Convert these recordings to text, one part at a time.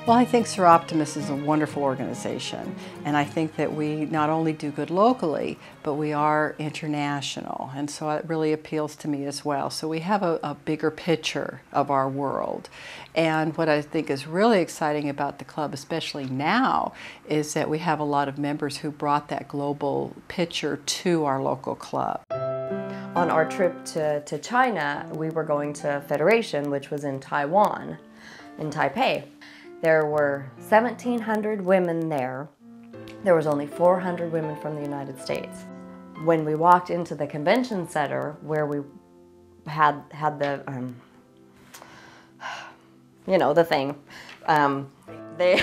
Well, I think Soroptimist is a wonderful organization, and I think that we not only do good locally, but we are international, and so it really appeals to me as well. So we have a bigger picture of our world. And what I think is really exciting about the club, especially now, is that we have a lot of members who brought that global picture to our local club. On our trip to China, we were going to Federation, which was in Taiwan, in Taipei. There were 1,700 women there. There was only 400 women from the United States. When we walked into the convention center where we had the, you know, the thing, they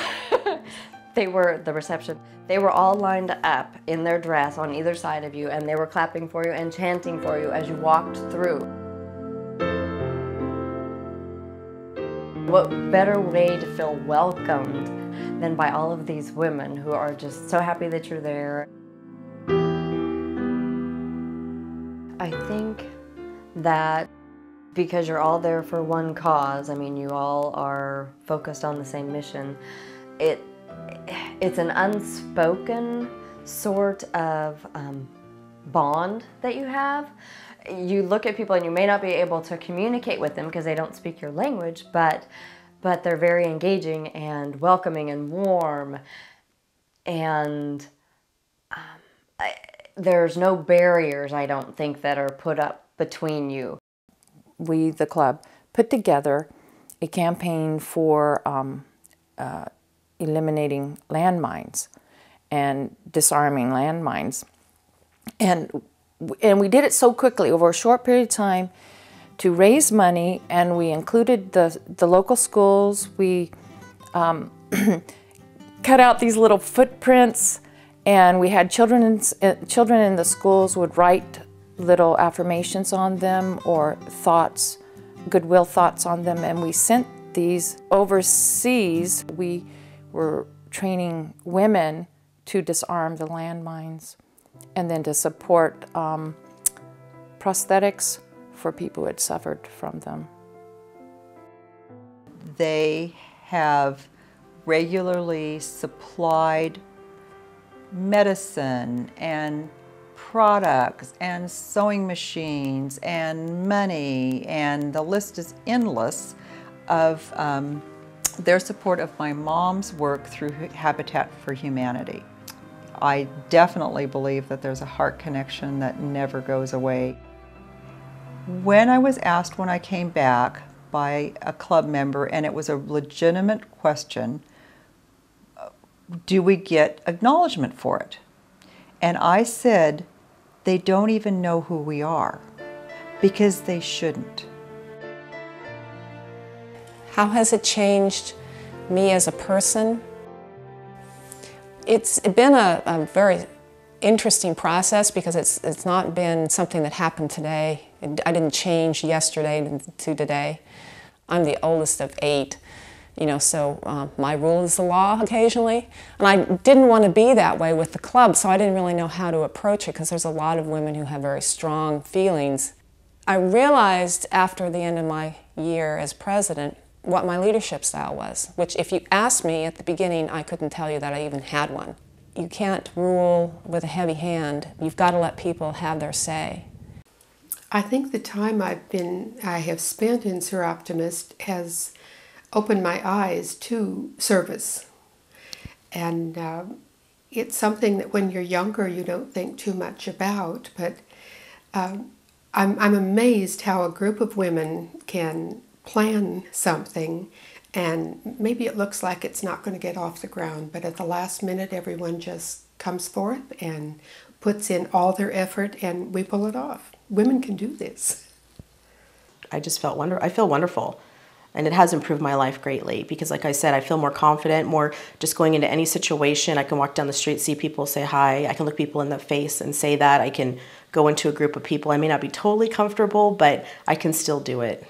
were, the reception, they were all lined up in their dress on either side of you, and they were clapping for you and chanting for you as you walked through. What better way to feel welcomed than by all of these women who are just so happy that you're there. I think that because you're all there for one cause, I mean, you all are focused on the same mission, it's an unspoken sort of bond that you have. You look at people and you may not be able to communicate with them because they don't speak your language, but they're very engaging and welcoming and warm, and there's no barriers, I don't think, that are put up between you. We, the club, put together a campaign for eliminating landmines and disarming landmines, and we did it so quickly over a short period of time to raise money, and we included the local schools. We cut out these little footprints, and we had children in the schools would write little affirmations on them or thoughts, goodwill thoughts on them, and we sent these overseas. We were training women to disarm the landmines, and then to support prosthetics for people who had suffered from them. They have regularly supplied medicine and products and sewing machines and money, and the list is endless of their support of my mom's work through Habitat for Humanity. I definitely believe that there's a heart connection that never goes away. When I was asked when I came back by a club member, and it was a legitimate question, do we get acknowledgement for it? And I said, they don't even know who we are, because they shouldn't. How has it changed me as a person? It's been a very interesting process, because it's not been something that happened today. I didn't change yesterday to today. I'm the oldest of 8, you know, so my rule is the law occasionally. And I didn't want to be that way with the club, so I didn't really know how to approach it, because there's a lot of women who have very strong feelings. I realized after the end of my year as president what my leadership style was, which if you asked me at the beginning, I couldn't tell you that I even had one. You can't rule with a heavy hand. You've got to let people have their say. I think the time I have spent in Soroptimist has opened my eyes to service. And it's something that when you're younger you don't think too much about, but I'm amazed how a group of women can plan something, and maybe it looks like it's not going to get off the ground, but at the last minute everyone just comes forth and puts in all their effort, and we pull it off. Women can do this. I just felt I feel wonderful, and it has improved my life greatly, because like I said, I feel more confident, more just going into any situation. I can walk down the street, see people, say hi. I can look people in the face and say that. I can go into a group of people. I may not be totally comfortable, but I can still do it.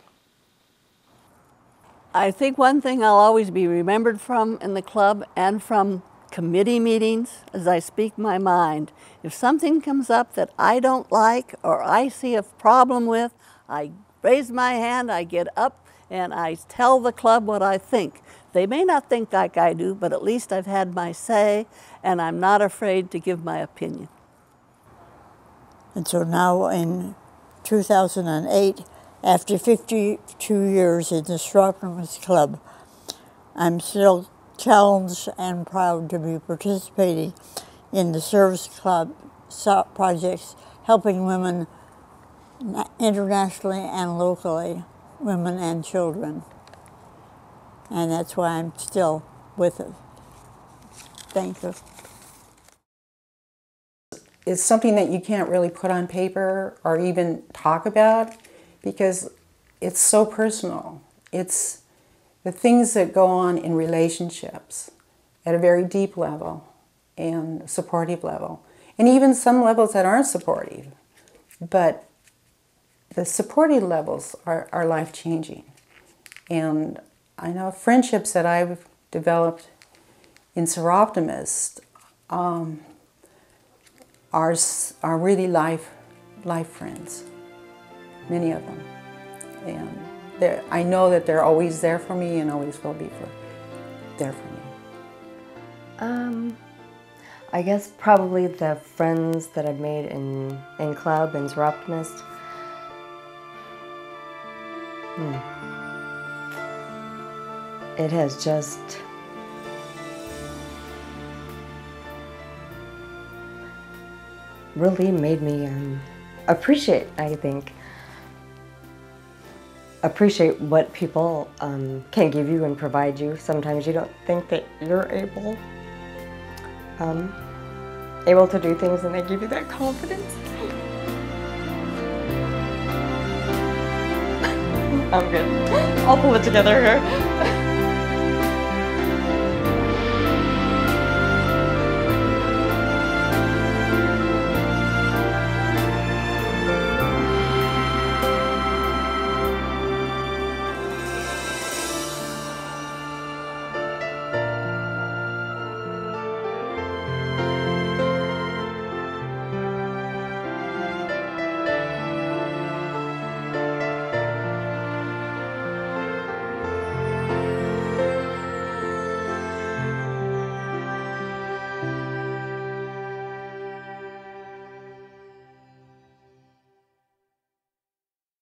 I think one thing I'll always be remembered from in the club and from committee meetings as I speak my mind. If something comes up that I don't like or I see a problem with, I raise my hand, I get up, and I tell the club what I think. They may not think like I do, but at least I've had my say, and I'm not afraid to give my opinion. And so now in 2008, after 52 years in the Soroptimist Club, I'm still challenged and proud to be participating in the Service Club projects helping women internationally and locally, women and children. And that's why I'm still with it. Thank you. It's something that you can't really put on paper or even talk about because it's so personal. It's the things that go on in relationships at a very deep level and supportive level, and even some levels that aren't supportive. But the supportive levels are life-changing. And I know friendships that I've developed in Soroptimist are really life friends, many of them. And I know that they're always there for me and always will be there for me. I guess probably the friends that I've made in club and Soroptimist. It has just really made me appreciate, I think, what people can give you and provide you. Sometimes you don't think that you're able to do things, and they give you that confidence. I'm good. I'll pull it together here.